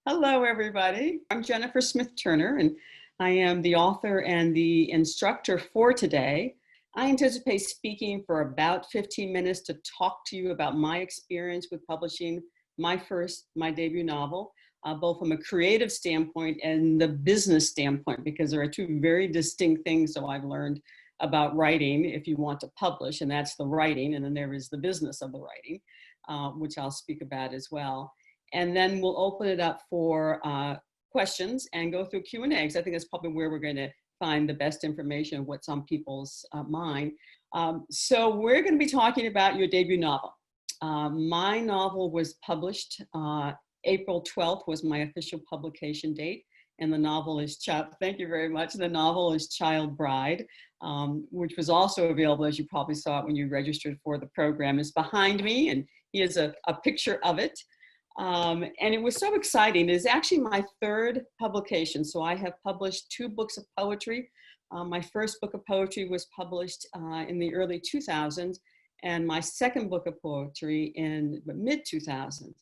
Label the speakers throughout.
Speaker 1: Hello, everybody. I'm Jennifer Smith Turner, and I am the author and the instructor for today. I anticipate speaking for about 15 minutes to talk to you about my experience with publishing my debut novel, both from a creative standpoint and the business standpoint, because there are two very distinct things that I've learned about writing if you want to publish, and that's the writing, and then there is the business of the writing, which I'll speak about as well. And then we'll open it up for questions and go through Q&A, because I think that's probably where we're going to find the best information, what's on people's mind. So we're going to be talking about your debut novel. My novel was published, April 12th was my official publication date. And the novel is, thank you very much. The novel is Child Bride, which was also available, as you probably saw it when you registered for the program. It's behind me, and here's a picture of it. And it was so exciting. It is actually my third publication. So I have published 2 books of poetry. My first book of poetry was published in the early 2000s, and my second book of poetry in the mid 2000s.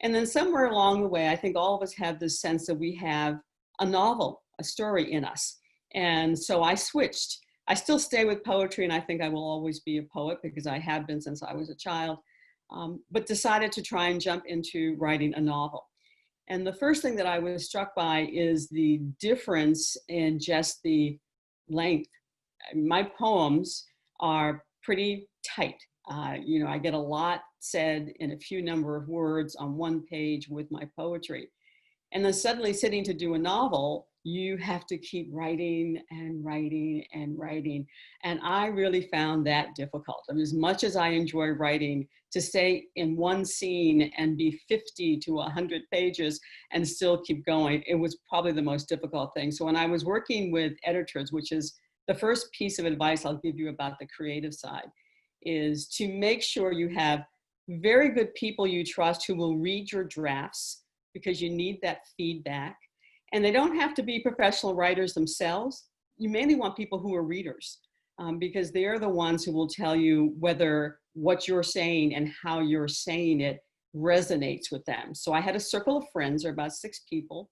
Speaker 1: And then somewhere along the way, I think all of us have this sense that we have a novel, a story in us. And so I switched. I still stay with poetry, and I think I will always be a poet because I have been since I was a child. But decided to try and jump into writing a novel. And the first thing that I was struck by is the difference in just the length. My poems are pretty tight. I get a lot said in a few number of words on one page with my poetry. And then suddenly sitting to do a novel, you have to keep writing and writing and writing. And I really found that difficult. I mean, as much as I enjoy writing, to stay in one scene and be 50 to 100 pages and still keep going, it was probably the most difficult thing. So when I was working with editors, which is the first piece of advice I'll give you about the creative side, is to make sure you have very good people you trust who will read your drafts, because you need that feedback. And they don't have to be professional writers themselves. You mainly want people who are readers, because they're the ones who will tell you whether what you're saying and how you're saying it resonates with them. So I had a circle of friends, there are about 6 people,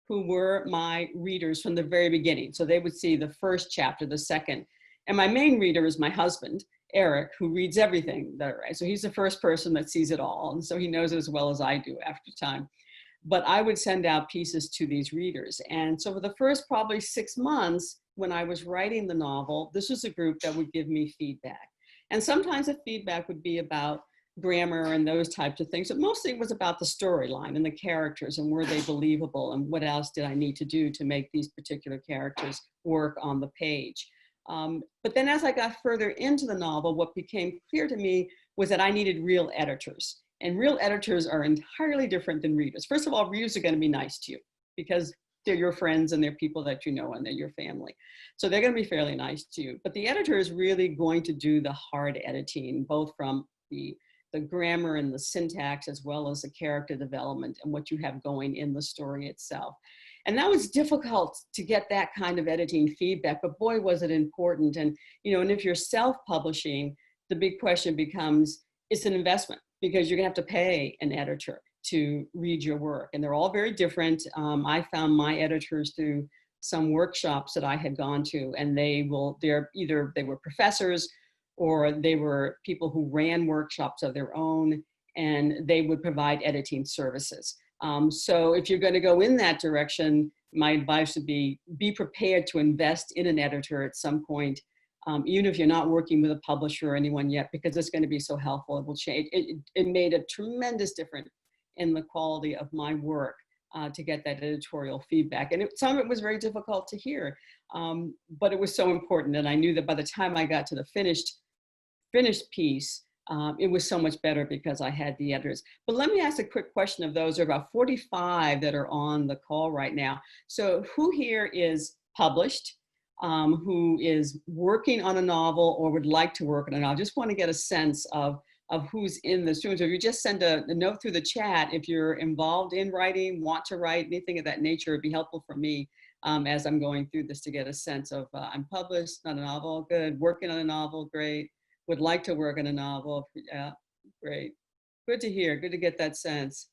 Speaker 1: who were my readers from the very beginning. So they would see the first chapter, the second. And my main reader is my husband, Eric, who reads everything that I write. So he's the first person that sees it all. And so he knows it as well as I do after time. But I would send out pieces to these readers. And so for the first probably 6 months when I was writing the novel, this was a group that would give me feedback. And sometimes the feedback would be about grammar and those types of things, but mostly it was about the storyline and the characters and were they believable and what else did I need to do to make these particular characters work on the page. But then as I got further into the novel, what became clear to me was that I needed real editors. And real editors are entirely different than readers. First of all, readers are going to be nice to you because they're your friends and they're people that you know and they're your family. So they're going to be fairly nice to you. But the editor is really going to do the hard editing, both from the grammar and the syntax, as well as the character development and what you have going in the story itself. And that was difficult to get that kind of editing feedback, but boy, was it important. And if you're self-publishing, the big question becomes, it's an investment, because you're gonna have to pay an editor to read your work. And they're all very different. I found my editors through some workshops that I had gone to, and they were professors or they were people who ran workshops of their own, and they would provide editing services. So if you're gonna go in that direction, my advice would be prepared to invest in an editor at some point, even if you're not working with a publisher or anyone yet, because it's going to be so helpful. It will change. It made a tremendous difference in the quality of my work to get that editorial feedback. And some of it was very difficult to hear, but it was so important. And I knew that by the time I got to the finished piece, it was so much better because I had the editors. But let me ask a quick question of those. There are about 45 that are on the call right now. So who here is published? Who is working on a novel or would like to work on a novel? I just want to get a sense of who's in this room. So if you just send a note through the chat, if you're involved in writing, want to write, anything of that nature, it'd be helpful for me as I'm going through this to get a sense of I'm published on a novel, good, working on a novel, great, would like to work on a novel, yeah, great. Good to hear, good to get that sense.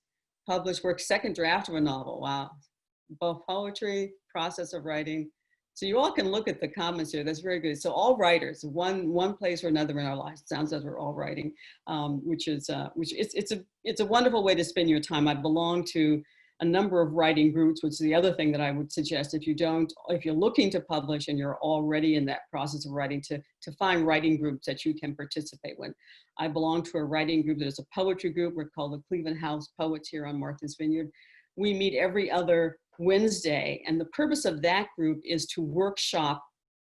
Speaker 1: published work, second draft of a novel. Wow. Both poetry, process of writing. So you all can look at the comments here. That's very good. So all writers, one place or another in our lives. It sounds like we're all writing, which it's a wonderful way to spend your time. I belong to a number of writing groups, which is the other thing that I would suggest if you're looking to publish and you're already in that process of writing, to find writing groups that you can participate with. I belong to a writing group. There's a poetry group. We're called the Cleveland House Poets here on Martha's Vineyard. We meet every other Wednesday, and the purpose of that group is to workshop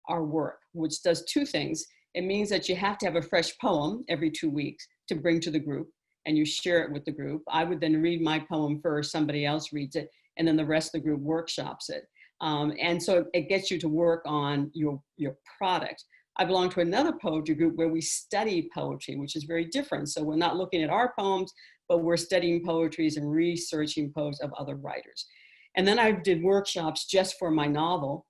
Speaker 1: our work, which does two things. It means that you have to have a fresh poem every 2 weeks to bring to the group, and you share it with the group. I would then read my poem first, somebody else reads it, and then the rest of the group workshops it. And so it gets you to work on your product. I belong to another poetry group where we study poetry, which is very different. So we're not looking at our poems, but we're studying poetries and researching poems of other writers. And then I did workshops just for my novel,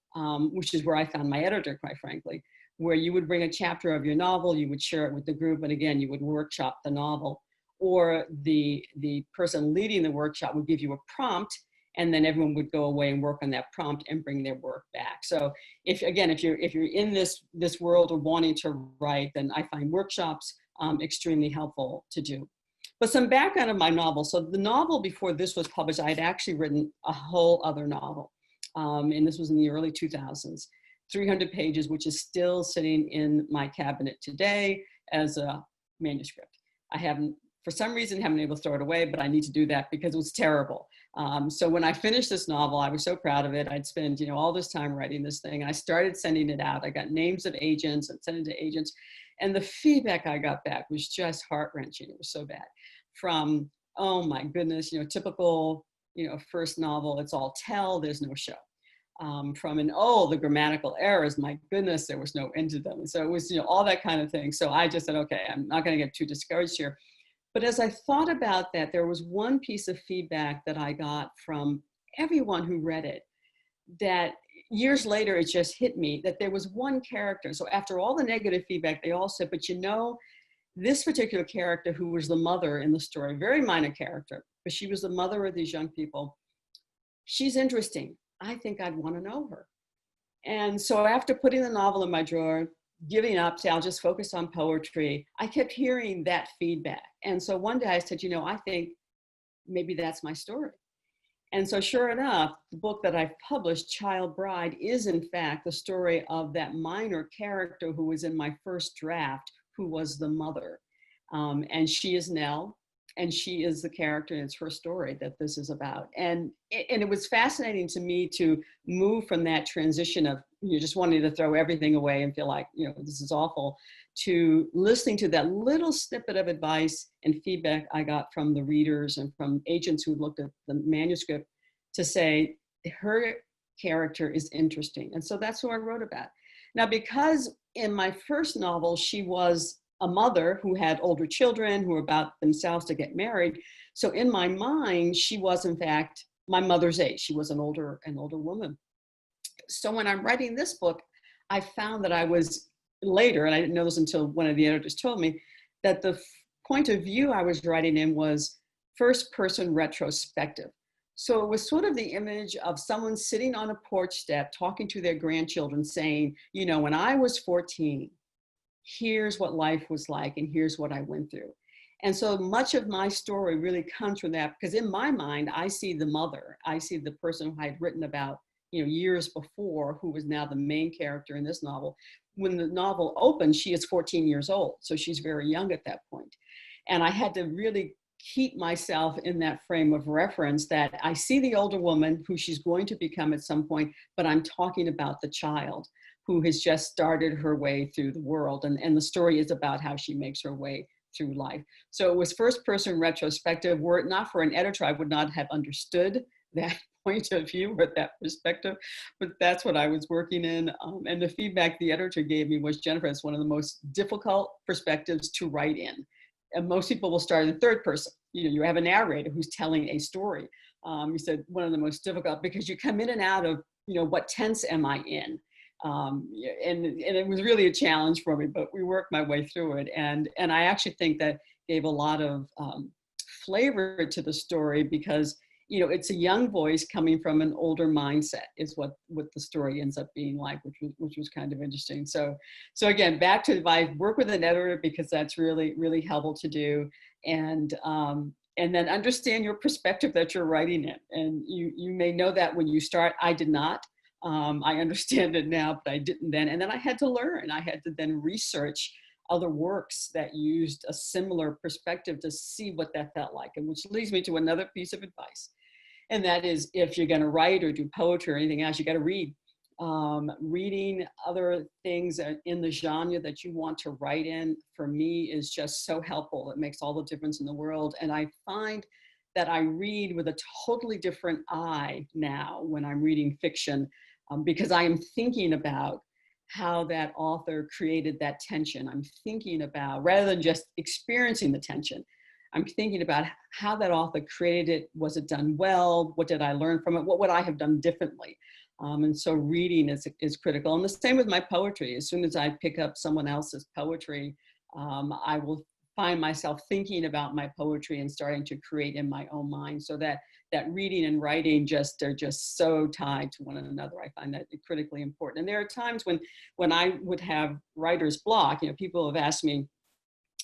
Speaker 1: which is where I found my editor, quite frankly, where you would bring a chapter of your novel, you would share it with the group, and again, you would workshop the novel. Or the person leading the workshop would give you a prompt, and then everyone would go away and work on that prompt and bring their work back. So if you're in this world of wanting to write, then I find workshops extremely helpful to do. But some background of my novel. So the novel before this was published, I had actually written a whole other novel. And this was in the early 2000s, 300 pages, which is still sitting in my cabinet today as a manuscript. I haven't, for some reason, haven't been able to throw it away, but I need to do that because it was terrible. So when I finished this novel, I was so proud of it. I'd spent, all this time writing this thing. I started sending it out. I got names of agents and sent it to agents. And the feedback I got back was just heart-wrenching. It was so bad. From, oh my goodness, typical, first novel, it's all tell, there's no show. From the grammatical errors, my goodness, there was no end to them. And so it was, all that kind of thing. So I just said, okay, I'm not going to get too discouraged here. But as I thought about that, there was one piece of feedback that I got from everyone who read it that years later, it just hit me that there was one character. So after all the negative feedback, they all said, but this particular character who was the mother in the story, very minor character, but she was the mother of these young people. She's interesting. I think I'd want to know her. And so after putting the novel in my drawer, giving up, say, I'll just focus on poetry, I kept hearing that feedback. And so one day I said, I think maybe that's my story. And so sure enough, the book that I've published, Child Bride, is in fact the story of that minor character who was in my first draft, who was the mother. And she is Nell, and she is the character, and it's her story that this is about. And it was fascinating to me to move from that transition of just wanting to throw everything away and feel like, this is awful, to listening to that little snippet of advice and feedback I got from the readers and from agents who looked at the manuscript to say, her character is interesting. And so that's who I wrote about. Now, because in my first novel, she was a mother who had older children who were about themselves to get married. So in my mind, she was in fact my mother's age. She was an older woman. So when I'm writing this book, I found that I was later, and I didn't know this until one of the editors told me, that the point of view I was writing in was first person retrospective. So it was sort of the image of someone sitting on a porch step talking to their grandchildren saying, when I was 14, here's what life was like and here's what I went through. And so much of my story really comes from that, because in my mind, I see the mother, I see the person who I had written about, years before, who was now the main character in this novel. When the novel opens, she is 14 years old. So she's very young at that point. And I had to really keep myself in that frame of reference that I see the older woman who she's going to become at some point, but I'm talking about the child who has just started her way through the world. And the story is about how she makes her way through life. So it was first person retrospective. Were it not for an editor, I would not have understood that point of view or that perspective, but that's what I was working in. And the feedback the editor gave me was, Jennifer, it's one of the most difficult perspectives to write in. And most people will start in third person. You have a narrator who's telling a story. He said one of the most difficult, because you come in and out of, what tense am I in? And it was really a challenge for me, but we worked my way through it. And I actually think that gave a lot of flavor to the story because, you know, it's a young voice coming from an older mindset is what the story ends up being like, which was kind of interesting. So again, back to advice, work with an editor because that's really, really helpful to do. And then understand your perspective that you're writing in. And you may know that when you start. I did not. I understand it now, but I didn't then. And then I had to learn. I had to then research other works that used a similar perspective to see what that felt like. And which leads me to another piece of advice. And that is, if you're going to write or do poetry or anything else, you got to read. Reading other things in the genre that you want to write in, for me, is just so helpful. It makes all the difference in the world. And I find that I read with a totally different eye now when I'm reading fiction, because I am thinking about how that author created that tension. I'm thinking about, rather than just experiencing the tension, I'm thinking about how that author created it. Was it done well? What did I learn from it? What would I have done differently? And so reading is critical. And the same with my poetry. As soon as I pick up someone else's poetry, I will find myself thinking about my poetry and starting to create in my own mind. So that reading and writing are just so tied to one another. I find that critically important. And there are times when I would have writer's block. You know, people have asked me,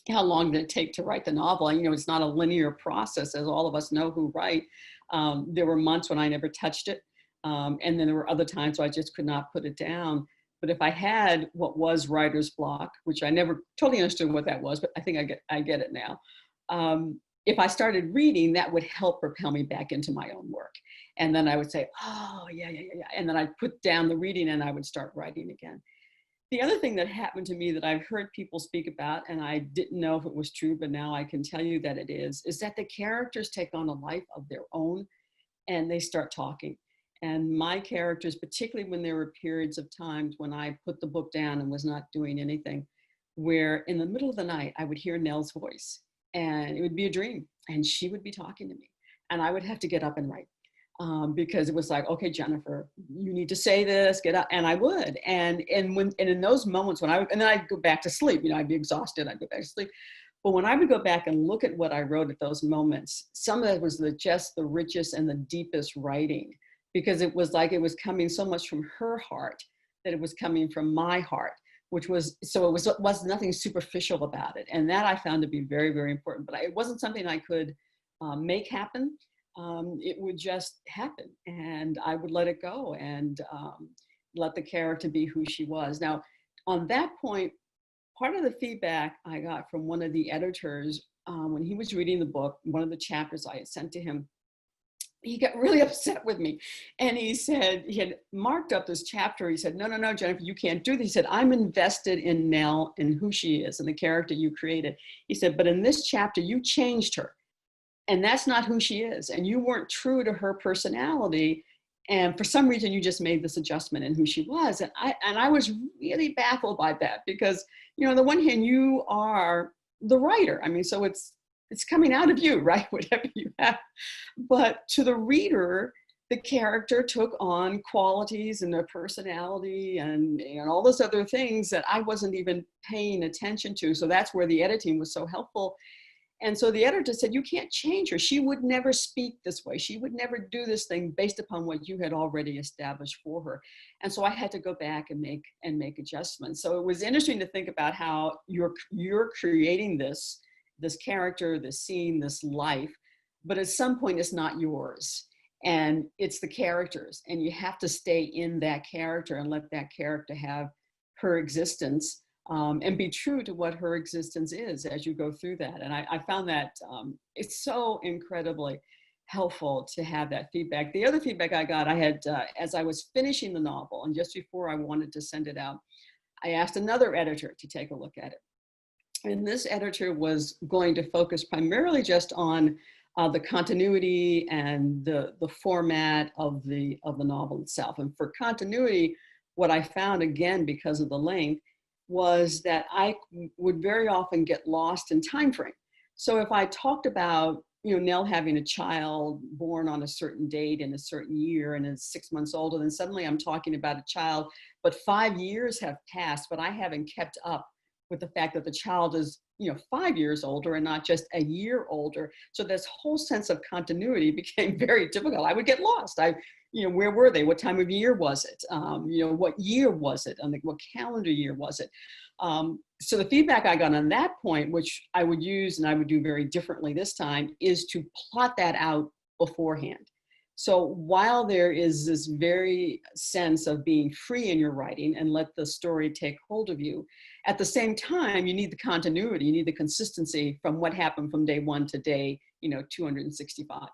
Speaker 1: how long did it take to write the novel? And, you know, it's not a linear process, as all of us know who write. There were months when I never touched it. And then there were other times where I just could not put it down. But if I had what was writer's block, which I never totally understood what that was, but I think I get it now. If I started reading, that would help propel me back into my own work. And then I would say, oh, yeah. And then I'd put down the reading and I would start writing again. The other thing that happened to me that I've heard people speak about, and I didn't know if it was true, but now I can tell you that it is that the characters take on a life of their own and they start talking. And my characters, particularly when there were periods of times when I put the book down and was not doing anything, where in the middle of the night, I would hear Nell's voice and it would be a dream and she would be talking to me and I would have to get up and write. Because it was like, okay, Jennifer, you need to say this, get up. And I would. And in those moments and then I'd go back to sleep, you know, I'd be exhausted, I'd go back to sleep. But when I would go back and look at what I wrote at those moments, some of it was just the richest and the deepest writing, because it was like it was coming so much from her heart that it was coming from my heart, it was nothing superficial about it. And that I found to be very, very important. But it wasn't something I could make happen. It would just happen and I would let it go and let the character be who she was. Now, on that point, part of the feedback I got from one of the editors when he was reading the book, one of the chapters I had sent to him, he got really upset with me. And he said, he had marked up this chapter. He said, no, Jennifer, you can't do this. He said, I'm invested in Nell and who she is and the character you created. He said, but in this chapter, you changed her. And that's not who she is. And you weren't true to her personality. And for some reason, you just made this adjustment in who she was. And I was really baffled by that because, you know, on the one hand, you are the writer. I mean, so it's coming out of you, right? Whatever you have. But to the reader, the character took on qualities and a personality and all those other things that I wasn't even paying attention to. So that's where the editing was so helpful. And so the editor said, you can't change her. She would never speak this way. She would never do this thing based upon what you had already established for her. And so I had to go back and make adjustments. So it was interesting to think about how you're creating this character, this scene, this life, but at some point it's not yours. And it's the character's. And you have to stay in that character and let that character have her existence. And be true to what her existence is as you go through that. And I found that it's so incredibly helpful to have that feedback. The other feedback I got, I had, as I was finishing the novel and just before I wanted to send it out, I asked another editor to take a look at it. And this editor was going to focus primarily just on the continuity and the format of the novel itself. And for continuity, what I found, again, because of the length, was that I would very often get lost in time frame. So if I talked about, Nell having a child born on a certain date in a certain year and is 6 months older, then suddenly I'm talking about a child, but 5 years have passed, but I haven't kept up with the fact that the child is, 5 years older and not just a year older. So this whole sense of continuity became very difficult. I would get lost. Where were they? What time of year was it? What year was it? What calendar year was it? So the feedback I got on that point, which I would use and I would do very differently this time, is to plot that out beforehand. So while there is this very sense of being free in your writing and let the story take hold of you, at the same time, you need the continuity, you need the consistency from what happened from day one to day, 265.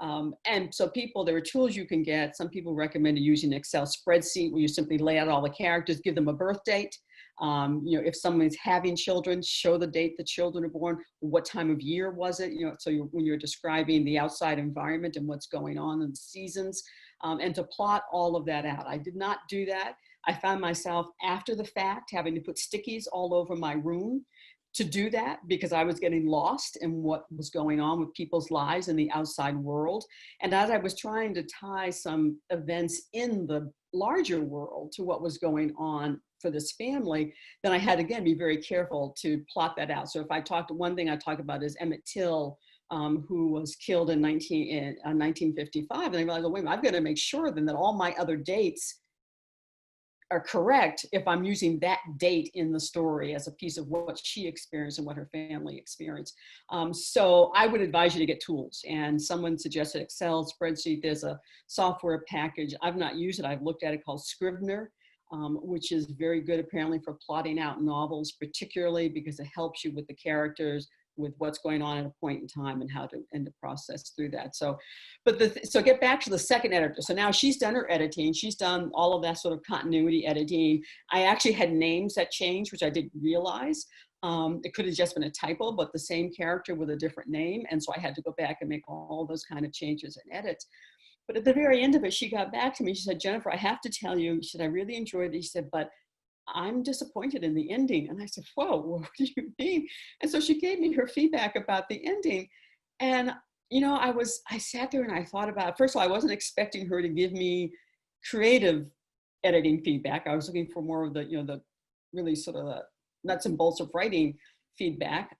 Speaker 1: And so there are tools you can get. Some people recommend using an Excel spreadsheet where you simply lay out all the characters, give them a birth date. If someone's having children, show the date the children are born, what time of year was it, when you're describing the outside environment and what's going on in the seasons, and to plot all of that out. I did not do that. I found myself after the fact having to put stickies all over my room to do that because I was getting lost in what was going on with people's lives in the outside world. And as I was trying to tie some events in the larger world to what was going on for this family, then I had, again, be very careful to plot that out. So if one thing I talk about is Emmett Till, who was killed in 1955. And I realized, wait a minute, I've got to make sure then that all my other dates are correct if I'm using that date in the story as a piece of what she experienced and what her family experienced. So I would advise you to get tools. And someone suggested Excel spreadsheet. There's a software package. I've not used it. I've looked at it called Scrivener, which is very good apparently for plotting out novels, particularly because it helps you with the characters, with what's going on at a point in time and how to process through that. So get back to the second editor. So now she's done her editing. She's done all of that sort of continuity editing. I actually had names that changed, which I didn't realize. It could have just been a typo, but the same character with a different name. And so I had to go back and make all those kind of changes and edits. But at the very end of it, she got back to me. She said, Jennifer, I have to tell you, she said, I really enjoyed it. She said, but I'm disappointed in the ending. And I said, whoa, what do you mean? And so she gave me her feedback about the ending. And, I sat there and I thought about, first of all, I wasn't expecting her to give me creative editing feedback. I was looking for more of the, the really sort of the nuts and bolts of writing feedback.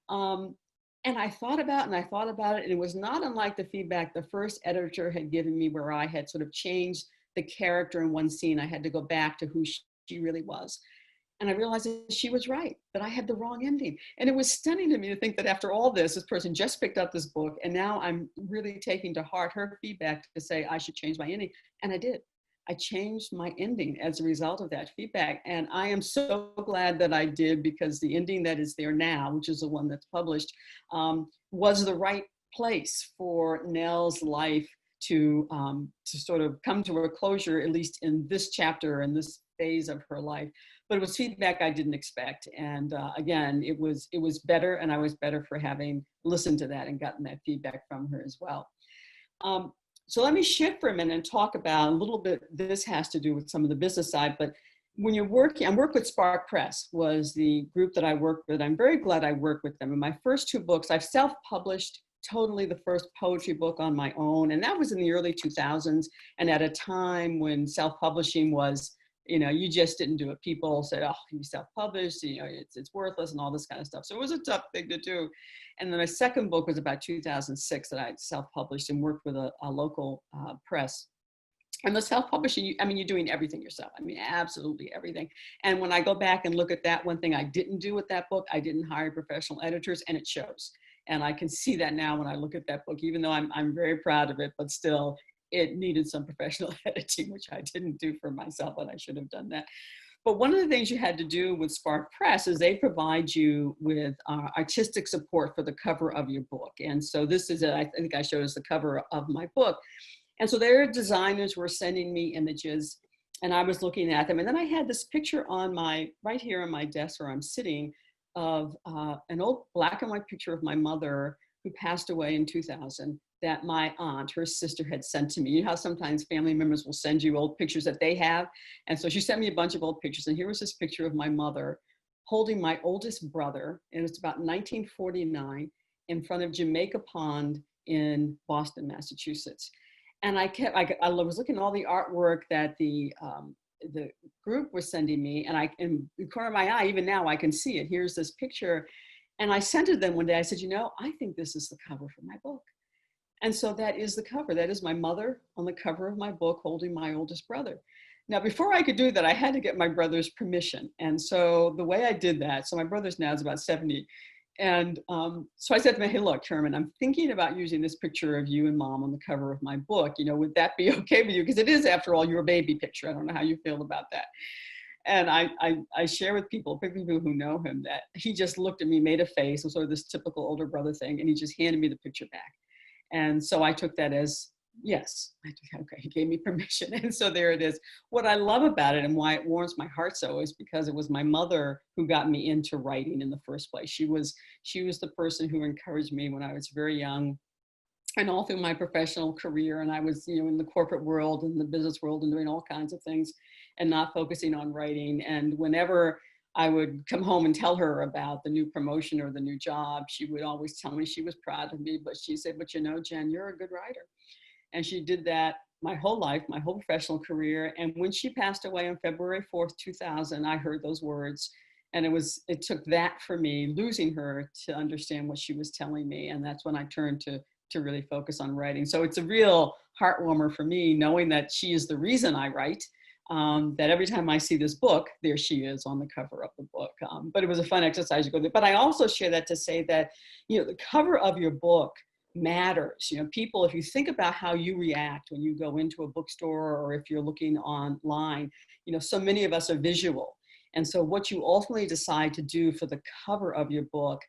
Speaker 1: And I thought about it, and it was not unlike the feedback the first editor had given me, where I had sort of changed the character in one scene. I had to go back to who she really was. And I realized that she was right, that I had the wrong ending. And it was stunning to me to think that after all this person just picked up this book, and now I'm really taking to heart her feedback to say I should change my ending. And I did. I changed my ending as a result of that feedback. And I am so glad that I did, because the ending that is there now, which is the one that's published, was the right place for Nell's life to sort of come to a closure, at least in this chapter and this phase of her life. But it was feedback I didn't expect. And again, it was better, and I was better for having listened to that and gotten that feedback from her as well. So let me shift for a minute and talk about a little bit, this has to do with some of the business side, but when you're working, I work with Spark Press, was the group that I worked with. I'm very glad I worked with them. In my first two books, I've self-published totally the first poetry book on my own, and that was in the early 2000s, and at a time when self-publishing was, you just didn't do it. People said, oh, you self-published, it's worthless and all this kind of stuff. So it was a tough thing to do. And then my second book was about 2006 that I self-published and worked with a local press. And the self-publishing, you're doing everything yourself. Absolutely everything. And when I go back and look at that, one thing I didn't do with that book, I didn't hire professional editors, and it shows. And I can see that now when I look at that book, even though I'm very proud of it, but still, it needed some professional editing, which I didn't do for myself, and I should have done that. But one of the things you had to do with Spark Press is they provide you with artistic support for the cover of your book. And so this is, I think I showed us the cover of my book. And so their designers were sending me images, and I was looking at them. And then I had this picture right here on my desk where I'm sitting, of an old black and white picture of my mother, who passed away in 2000, that my aunt, her sister, had sent to me. You know how sometimes family members will send you old pictures that they have? And so she sent me a bunch of old pictures. And here was this picture of my mother holding my oldest brother. And it was about 1949 in front of Jamaica Pond in Boston, Massachusetts. And I was looking at all the artwork that the the group was sending me, and in the corner of my eye, even now I can see it. Here's this picture. And I sent it them one day. I said, I think this is the cover for my book. And so that is the cover. That is my mother on the cover of my book holding my oldest brother. Now, before I could do that, I had to get my brother's permission. And so the way I did that, so my brother's now is about 70. And so I said to him, hey, look, Herman, I'm thinking about using this picture of you and mom on the cover of my book. Would that be okay with you? Because it is, after all, your baby picture. I don't know how you feel about that. And I share with people who know him, that he just looked at me, made a face, and sort of this typical older brother thing, and he just handed me the picture back. And so I took that as, yes, okay, he gave me permission. And so there it is. What I love about it and why it warms my heart so is because it was my mother who got me into writing in the first place. She was the person who encouraged me when I was very young and all through my professional career. And I was, in the corporate world and the business world and doing all kinds of things and not focusing on writing. And whenever I would come home and tell her about the new promotion or the new job, she would always tell me she was proud of me, but she said, but Jen, you're a good writer. And she did that my whole life, my whole professional career. And when she passed away on February 4th, 2000, I heard those words. And it took that for me, losing her, to understand what she was telling me. And that's when I turned to really focus on writing. So it's a real heart warmer for me, knowing that she is the reason I write. That every time I see this book, there she is on the cover of the book. But it was a fun exercise to go through. But I also share that to say that, the cover of your book matters. People, if you think about how you react when you go into a bookstore or if you're looking online, so many of us are visual. And so what you ultimately decide to do for the cover of your book,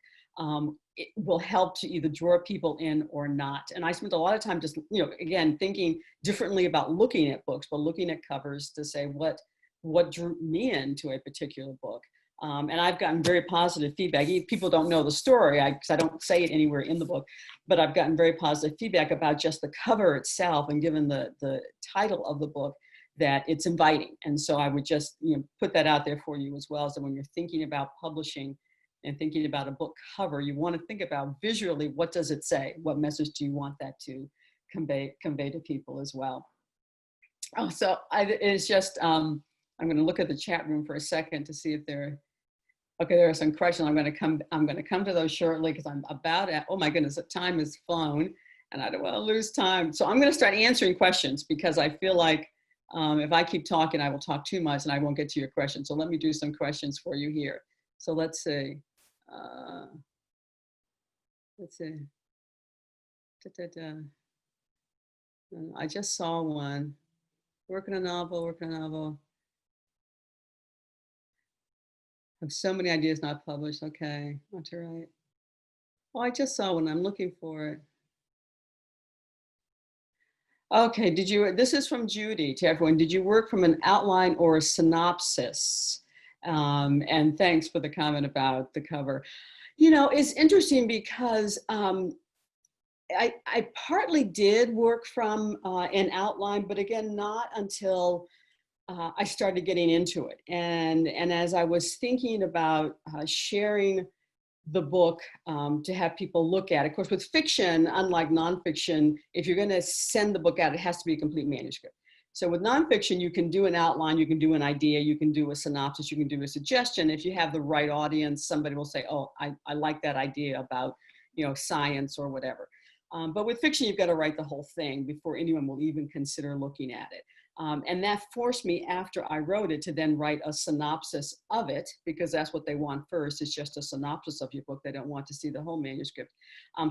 Speaker 1: it will help to either draw people in or not. And I spent a lot of time just, again, thinking differently about looking at books, but looking at covers to say what drew me into a particular book. And I've gotten very positive feedback. People don't know the story because I don't say it anywhere in the book, but I've gotten very positive feedback about just the cover itself, and given the title of the book, that it's inviting. And so I would just put that out there for you as well. So when you're thinking about publishing and thinking about a book cover, you want to think about visually, what does it say? What message do you want that to convey to people as well? Oh, so it's just, I'm going to look at the chat room for a second to see if there are some questions. I'm going to come to those shortly, because I'm about at, oh my goodness, the time has flown and I don't want to lose time. So I'm going to start answering questions, because I feel like if I keep talking, I will talk too much and I won't get to your questions. So let me do some questions for you here. So let's see. Let's see. I just saw one. Working a novel. I have so many ideas not published. Okay, what to write. Oh, I just saw one. I'm looking for it. Okay, this is from Judy to everyone. Did you work from an outline or a synopsis? And thanks for the comment about the cover. It's interesting because I partly did work from an outline, but again, not until I started getting into it. And as I was thinking about sharing the book to have people look at it. Of course, with fiction, unlike nonfiction, if you're going to send the book out, it has to be a complete manuscript. So with nonfiction, you can do an outline, you can do an idea, you can do a synopsis, you can do a suggestion. If you have the right audience, somebody will say, oh, I like that idea about, science or whatever. But with fiction, you've got to write the whole thing before anyone will even consider looking at it. And that forced me, after I wrote it, to then write a synopsis of it, because that's what they want first. It's just a synopsis of your book. They don't want to see the whole manuscript.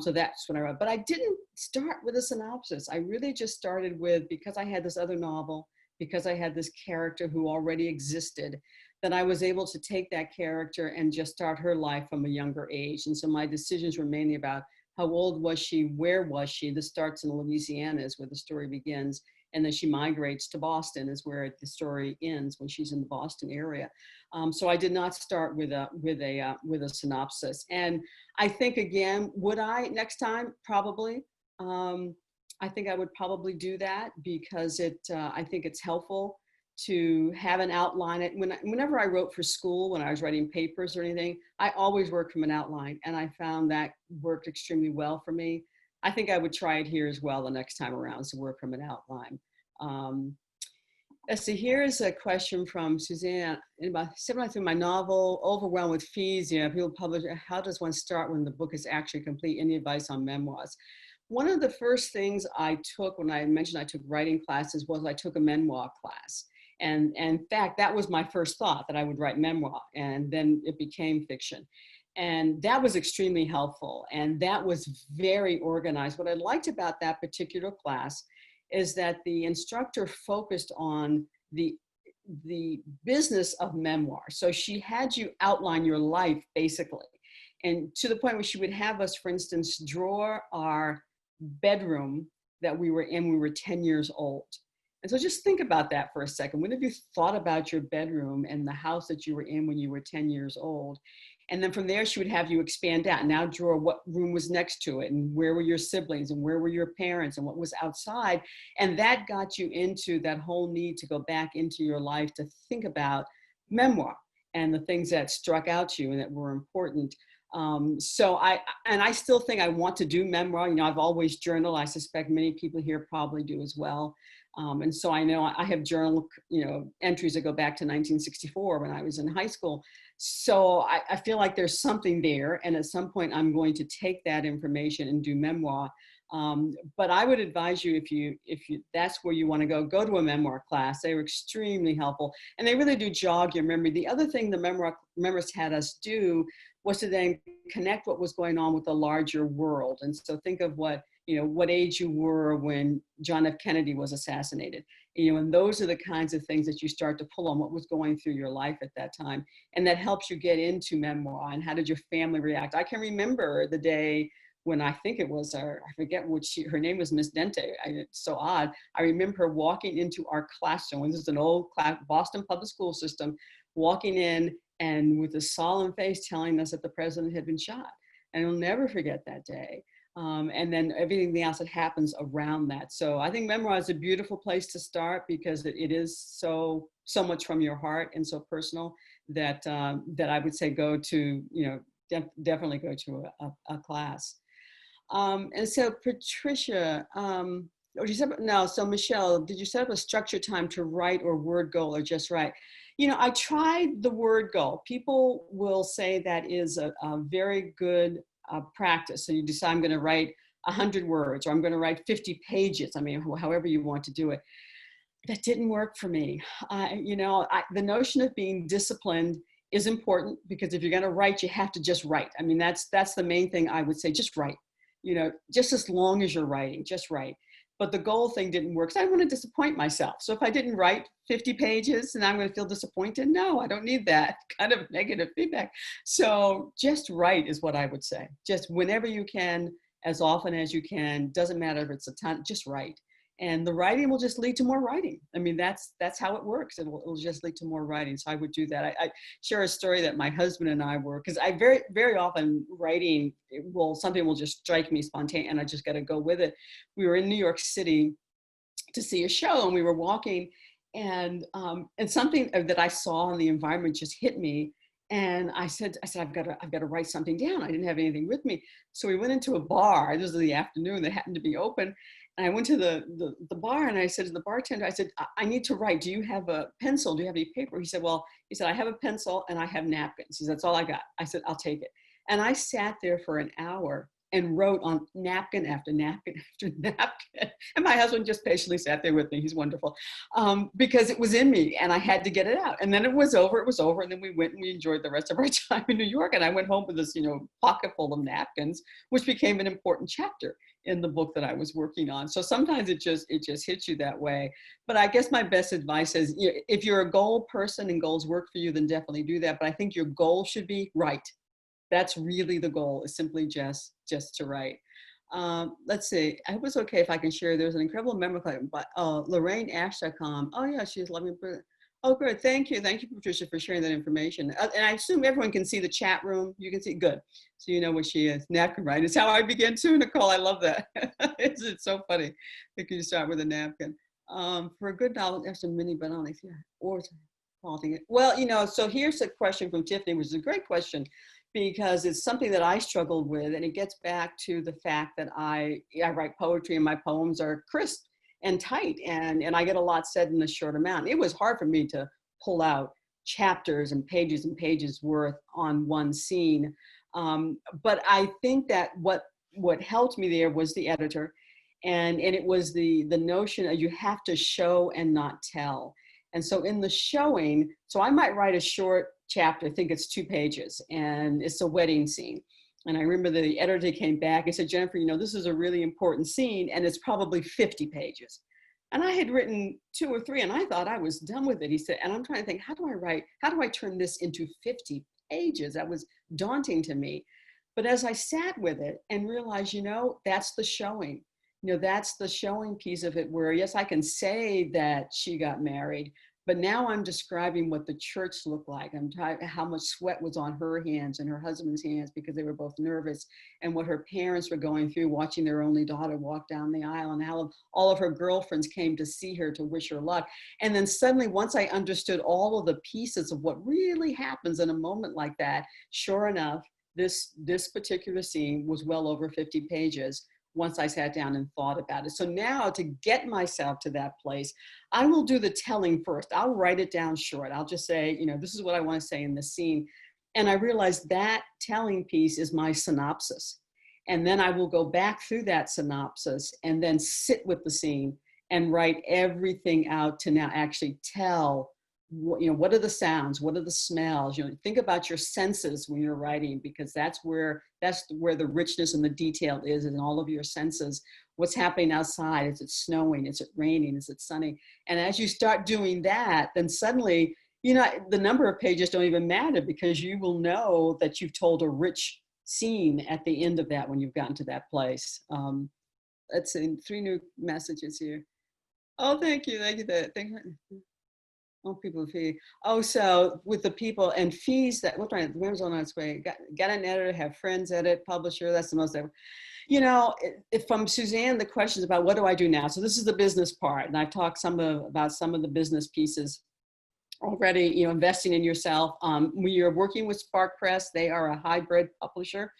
Speaker 1: So that's what I wrote. But I didn't start with a synopsis. I really just started with, because I had this other novel, because I had this character who already existed, that I was able to take that character and just start her life from a younger age. And so my decisions were mainly about how old was she, where was she? This starts in Louisiana, is where the story begins. And then she migrates to Boston, is where the story ends, when she's in the Boston area. So I did not start with a synopsis. And I think, again, would I next time? Probably. I think I would probably do that, because I think it's helpful to have an outline. Whenever I wrote for school, when I was writing papers or anything, I always worked from an outline, and I found that worked extremely well for me. I think I would try it here as well the next time around, to work from an outline. Let's see, here's a question from Suzanne. About similar to my novel, Overwhelmed with Fees, people publish, how does one start when the book is actually complete? Any advice on memoirs? One of the first things I took when I mentioned I took writing classes was I took a memoir class. And in fact, that was my first thought, that I would write memoir, and then it became fiction. And that was extremely helpful. And that was very organized. What I liked about that particular class is that the instructor focused on the business of memoir. So she had you outline your life basically. And to the point where she would have us, for instance, draw our bedroom that we were in when we were 10 years old. And so just think about that for a second. When have you thought about your bedroom and the house that you were in when you were 10 years old? And then from there, she would have you expand out. Now draw what room was next to it, and where were your siblings, and where were your parents, and what was outside. And that got you into that whole need to go back into your life to think about memoir and the things that struck out to you and that were important. So I still think I want to do memoir. I've always journaled. I suspect many people here probably do as well. And so I know I have journal, entries that go back to 1964 when I was in high school. So I feel like there's something there. And at some point I'm going to take that information and do memoir. But I would advise you, if you that's where you want to go to a memoir class. They were extremely helpful, and they really do jog your memory. The other thing the memoirists had us do was to then connect what was going on with the larger world. And so think of what age you were when John F. Kennedy was assassinated. And those are the kinds of things that you start to pull on what was going through your life at that time. And that helps you get into memoir. And how did your family react? I can remember the day when I think it was I forget her name was Miss Dente. It's so odd. I remember her walking into our classroom. This is an old Boston public school system, walking in and with a solemn face telling us that the president had been shot. And I'll never forget that day. And then everything else that happens around that. So I think memoir is a beautiful place to start, because it is so much from your heart and so personal that I would say go to, definitely go to a class. And so Patricia, so Michelle, did you set up a structured time to write or word goal, or just write? I tried the word goal. People will say that is a very good practice. So you decide, I'm going to write 100 words, or I'm going to write 50 pages. I mean, however you want to do it. That didn't work for me. The notion of being disciplined is important, because if you're going to write, you have to just write. I mean, that's the main thing I would say. Just write. Just as long as you're writing, just write. But the goal thing didn't work, because I want to disappoint myself. So if I didn't write 50 pages and I'm going to feel disappointed, no, I don't need that kind of negative feedback. So just write is what I would say. Just whenever you can, as often as you can, doesn't matter if it's a ton, just write. And the writing will just lead to more writing. I mean, that's how it works. It'll just lead to more writing. So I would do that. I share a story that my husband and I were, because I very, very often writing, something will just strike me spontaneously, and I just got to go with it. We were in New York City to see a show, and we were walking, and something that I saw in the environment just hit me. And I said, I've got to write something down. I didn't have anything with me. So we went into a bar. This was in the afternoon, that happened to be open. And I went to the bar, and I said to the bartender, I said, I need to write. Do you have a pencil? Do you have any paper? He said, I have a pencil and I have napkins. He said, that's all I got. I said, I'll take it. And I sat there for an hour and wrote on napkin after napkin after napkin. And my husband just patiently sat there with me. He's wonderful, because it was in me and I had to get it out. And then it was over. And then we went and we enjoyed the rest of our time in New York. And I went home with this, pocket full of napkins, which became an important chapter in the book that I was working on. So sometimes it just hits you that way. But I guess my best advice is, if you're a goal person and goals work for you, then definitely do that. But I think your goal should be write. That's really the goal, is simply just to write. Let's see. I hope it's okay if I can share. There's an incredible memory by Lorraine Ash.com. Oh yeah, she's loving it. Oh, good. Thank you. Thank you, Patricia, for sharing that information. And I assume everyone can see the chat room. You can see, good. So you know what she is. Napkin, right? It's how I began too, Nicole. I love that. It's so funny. That you start with a napkin. For a good novel, there's some mini banana. Yeah. Or faulting it. Well, so here's a question from Tiffany, which is a great question, because it's something that I struggled with, and it gets back to the fact that I write poetry and my poems are crisp and tight, and I get a lot said in a short amount. It was hard for me to pull out chapters and pages worth on one scene. But I think that what helped me there was the editor, and it was the notion that you have to show and not tell. And so in the showing, so I might write a short chapter, I think it's 2 pages, and it's a wedding scene. And I remember the editor came back and said, Jennifer, you know, this is a really important scene and it's probably 50 pages. And I had written 2 or 3 and I thought I was done with it. He said, and I'm trying to think, how do I turn this into 50 pages? That was daunting to me. But as I sat with it and realized, you know, that's the showing. You know, that's the showing piece of it where, yes, I can say that she got married, but now I'm describing what the church looked like. I'm talking how much sweat was on her hands and her husband's hands because they were both nervous, and what her parents were going through watching their only daughter walk down the aisle, and how all of her girlfriends came to see her to wish her luck. And then suddenly, once I understood all of the pieces of what really happens in a moment like that, sure enough, this particular scene was well over 50 pages once I sat down and thought about it. So now, to get myself to that place, I will do the telling first. I'll write it down short. I'll just say, you know, this is what I want to say in this scene. And I realized that telling piece is my synopsis. And then I will go back through that synopsis and then sit with the scene and write everything out to now actually tell, you know, what are the sounds, what are the smells. You know, think about your senses when you're writing, because that's where the richness and the detail is in all of your senses. What's happening outside? Is it snowing? Is it raining? Is it sunny? And as you start doing that, then suddenly, you know, the number of pages don't even matter, because you will know that you've told a rich scene at the end of that when you've gotten to that place. Let's see, 3 new messages here. Oh, thank you. Thank you. Oh, people fee. Oh, so with the people and fees that, what's right, where's on its way? Got an editor, have friends edit, publisher, that's the most ever. You know, if from Suzanne, the questions about what do I do now? So this is the business part. And I've talked about some of the business pieces already, you know, investing in yourself. When you're working with Spark Press, they are a hybrid publisher.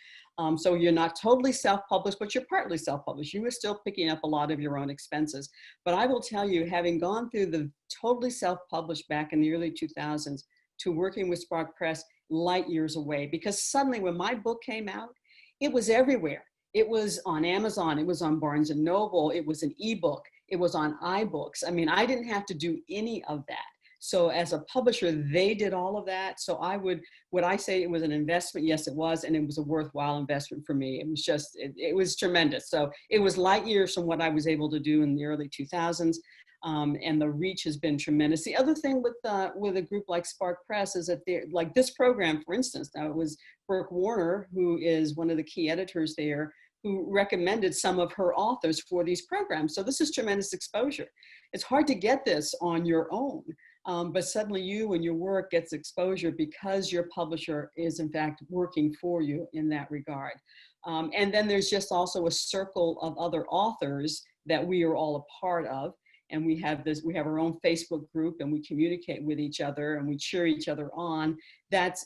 Speaker 1: So you're not totally self-published, but you're partly self-published. You are still picking up a lot of your own expenses. But I will tell you, having gone through the totally self-published back in the early 2000s to working with Spark Press, light years away, because suddenly when my book came out, it was everywhere. It was on Amazon, it was on Barnes and Noble, it was an ebook, it was on iBooks. I mean, I didn't have to do any of that. So as a publisher, they did all of that. So would I say it was an investment? Yes, it was. And it was a worthwhile investment for me. It was just, it was tremendous. So it was light years from what I was able to do in the early 2000s. And the reach has been tremendous. The other thing with a group like Spark Press is that they're like this program, for instance, now it was Brooke Warner, who is one of the key editors there, who recommended some of her authors for these programs. So this is tremendous exposure. It's hard to get this on your own. But suddenly you and your work gets exposure because your publisher is in fact working for you in that regard. And then there's just also a circle of other authors that we are all a part of. And we have our own Facebook group, and we communicate with each other and we cheer each other on. That's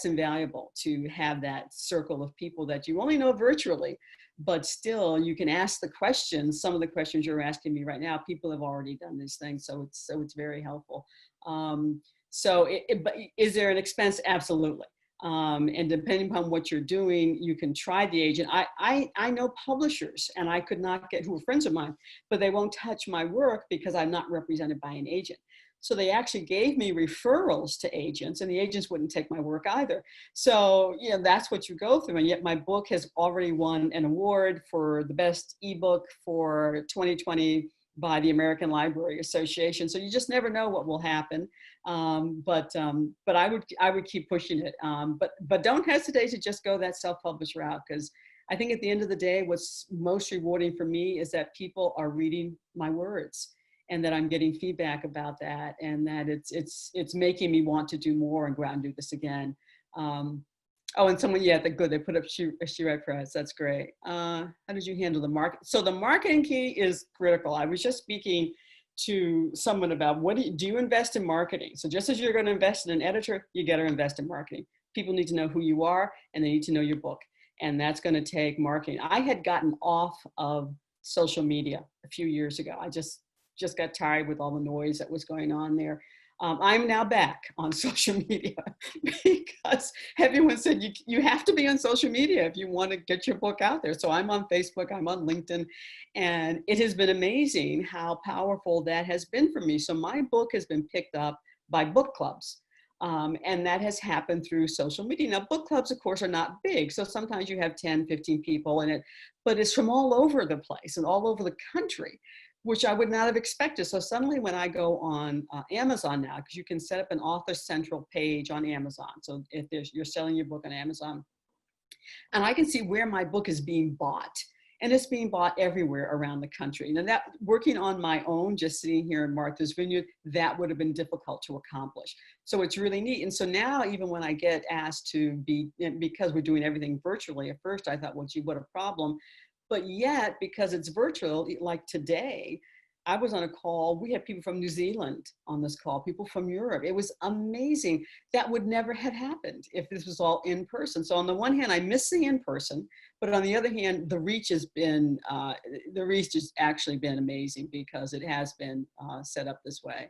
Speaker 1: invaluable to have that circle of people that you only know virtually, but still you can ask the questions. Some of the questions you're asking me right now, people have already done these things. So it's very helpful. But is there an expense? Absolutely. And depending upon what you're doing, you can try the agent. I know publishers, and I could not get, who are friends of mine, but they won't touch my work because I'm not represented by an agent. So they actually gave me referrals to agents, and the agents wouldn't take my work either. So, you know, that's what you go through. And yet my book has already won an award for the best ebook for 2020 by the American Library Association. So you just never know what will happen. But I would keep pushing it. But don't hesitate to just go that self-published route, because I think at the end of the day, what's most rewarding for me is that people are reading my words, and that I'm getting feedback about that, and that it's making me want to do more and go out and do this again. Oh, and someone, yeah, good. They put up She Write Press. That's great. How did you handle the market? So the marketing key is critical. I was just speaking to someone about do you invest in marketing? So just as you're going to invest in an editor, you got to invest in marketing. People need to know who you are, and they need to know your book. And that's going to take marketing. I had gotten off of social media a few years ago. I just got tired with all the noise that was going on there. I'm now back on social media because everyone said you have to be on social media if you want to get your book out there. So I'm on Facebook, I'm on LinkedIn, and it has been amazing how powerful that has been for me. So my book has been picked up by book clubs. And that has happened through social media. Now, book clubs, of course, are not big. So sometimes you have 10, 15 people in it, but it's from all over the place and all over the country, which I would not have expected. So suddenly when I go on Amazon now, because you can set up an author central page on Amazon. So if you're selling your book on Amazon, and I can see where my book is being bought. And it's being bought everywhere around the country. And that, working on my own, just sitting here in Martha's Vineyard, that would have been difficult to accomplish. So it's really neat. And so now, even when I get asked to be, because we're doing everything virtually, at first I thought, well, gee, what a problem. But yet, because it's virtual, like today, I was on a call. We had people from New Zealand on this call, people from Europe. It was amazing. That would never have happened if this was all in person. So on the one hand, I miss the in person, but on the other hand, the reach has actually been amazing because it has been set up this way.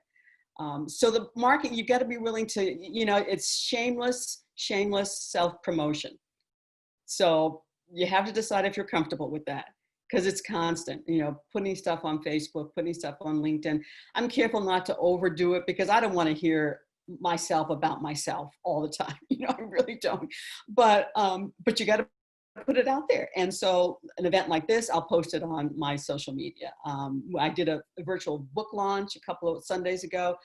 Speaker 1: So the market, you've got to be willing to, it's shameless self-promotion. So you have to decide if you're comfortable with that, because it's constant, putting stuff on Facebook, putting stuff on LinkedIn. I'm careful not to overdo it because I don't want to hear myself about myself all the time. I really don't. But you got to put it out there. And so an event like this, I'll post it on my social media. I did a virtual book launch a couple of Sundays ago,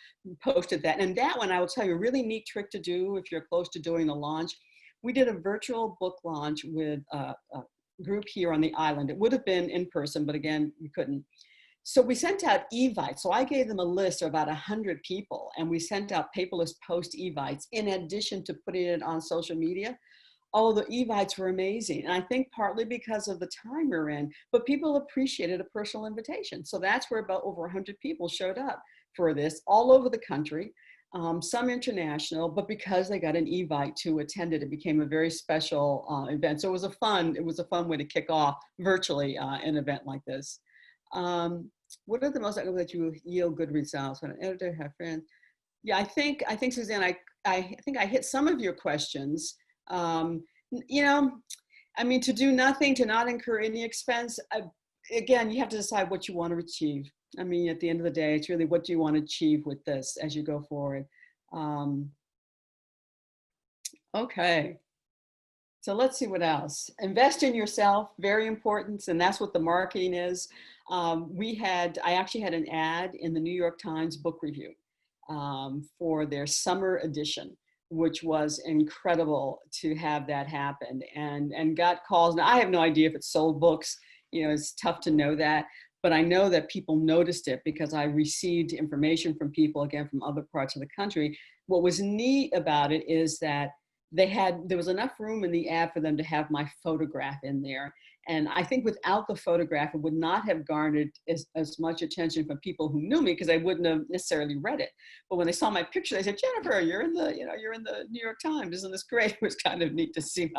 Speaker 1: posted that. And that one, I will tell you, a really neat trick to do if you're close to doing a launch. We did a virtual book launch with a group here on the island. It would have been in person, but again, we couldn't. So we sent out evites. So I gave them a list of about 100 people, and we sent out paperless post evites in addition to putting it on social media. Oh, the evites were amazing. And I think partly because of the time we're in, but people appreciated a personal invitation. So that's where about over 100 people showed up for this all over the country. Some international, but because they got an evite to attend it, it became a very special event. So it was a fun way to kick off virtually an event like this. What are the most likely that you yield good results when an editor have friends? Yeah, I think Suzanne, I think I hit some of your questions. To do nothing, to not incur any expense. Again, you have to decide what you want to achieve. At the end of the day, it's really what do you want to achieve with this as you go forward. Okay, so let's see what else. Invest in yourself, very important, and that's what the marketing is. I actually had an ad in the New York Times book review for their summer edition, which was incredible to have that happen, and got calls. Now, I have no idea if it sold books. It's tough to know that. But I know that people noticed it because I received information from people, again, from other parts of the country. What was neat about it is that there was enough room in the ad for them to have my photograph in there. And I think without the photograph, it would not have garnered as much attention from people who knew me because they wouldn't have necessarily read it. But when they saw my picture, they said, Jennifer, you're in the New York Times. Isn't this great? It was kind of neat to see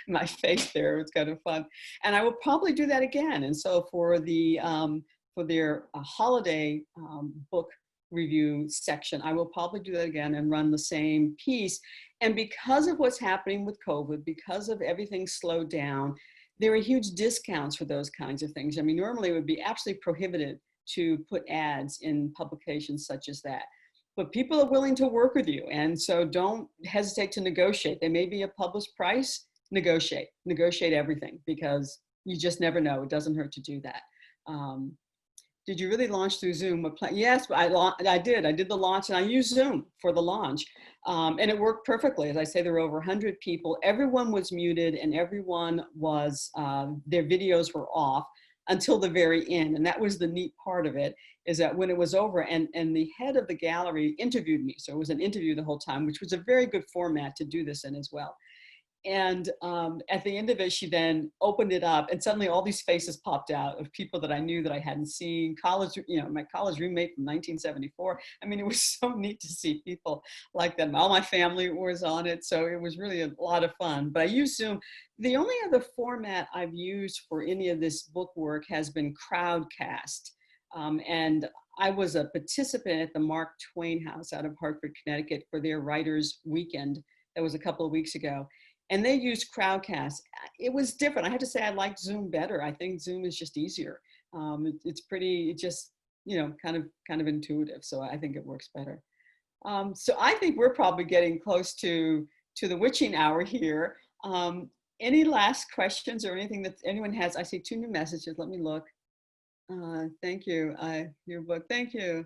Speaker 1: my face there. It was kind of fun. And I will probably do that again. And so for their holiday book review section, I will probably do that again and run the same piece. And because of what's happening with COVID, because of everything slowed down, there are huge discounts for those kinds of things. Normally it would be absolutely prohibited to put ads in publications such as that. But people are willing to work with you. And so don't hesitate to negotiate. There may be a published price, negotiate everything because you just never know. It doesn't hurt to do that. Did you really launch through Zoom? Yes, I did. I did the launch and I used Zoom for the launch. And it worked perfectly. As I say, there were over 100 people. Everyone was muted and everyone was, their videos were off until the very end. And that was the neat part of it, is that when it was over and the head of the gallery interviewed me. So it was an interview the whole time, which was a very good format to do this in as well. And at the end of it, she then opened it up, and suddenly all these faces popped out of people that I knew that I hadn't seen. College, my college roommate from 1974. I mean, it was so neat to see people like that. All my family was on it, so it was really a lot of fun. But I use Zoom. The only other format I've used for any of this book work has been Crowdcast. And I was a participant at the Mark Twain House out of Hartford, Connecticut for their Writers Weekend. That was a couple of weeks ago. And they used Crowdcast. It was different. I have to say I liked Zoom better. I think Zoom is just easier. It's pretty, it just, kind of intuitive. So I think it works better. So I think we're probably getting close to the witching hour here. Any last questions or anything that anyone has? I see 2 new messages. Let me look. Thank you. Your book. Thank you.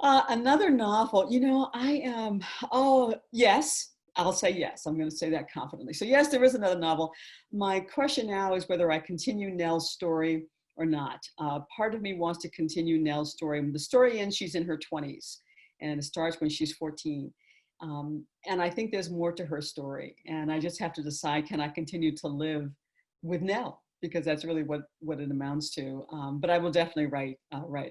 Speaker 1: Another novel. I am. Oh, yes. I'll say yes. I'm going to say that confidently. So yes, there is another novel. My question now is whether I continue Nell's story or not. Part of me wants to continue Nell's story. The story ends, she's in her 20s, and it starts when she's 14. And I think there's more to her story. And I just have to decide, can I continue to live with Nell? Because that's really what it amounts to. But I will definitely write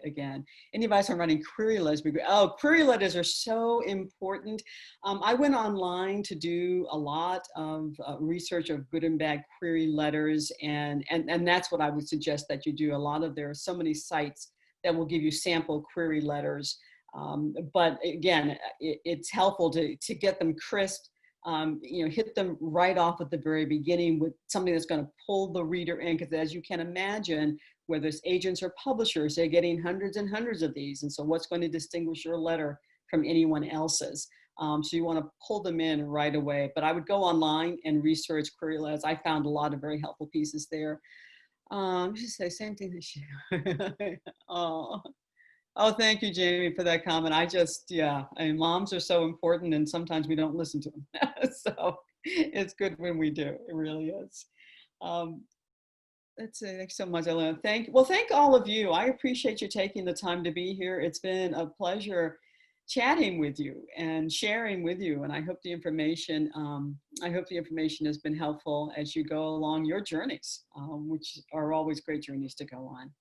Speaker 1: again. Any advice on writing query letters? Oh, query letters are so important. I went online to do a lot of research of good and bad query letters, and that's what I would suggest that you do. There are so many sites that will give you sample query letters. But again, it's helpful to get them crisp. Hit them right off at the very beginning with something that's going to pull the reader in, because as you can imagine, whether it's agents or publishers, they're getting hundreds and hundreds of these. And so what's going to distinguish your letter from anyone else's? So you want to pull them in right away. But I would go online and research query letters. I found a lot of very helpful pieces there. Just say same thing this year. Oh, thank you, Jamie, for that comment. Moms are so important, and sometimes we don't listen to them. So it's good when we do. It really is. Let's say, thanks so much, Elena. Thank all of you. I appreciate you taking the time to be here. It's been a pleasure chatting with you and sharing with you. And I hope the information has been helpful as you go along your journeys, which are always great journeys to go on.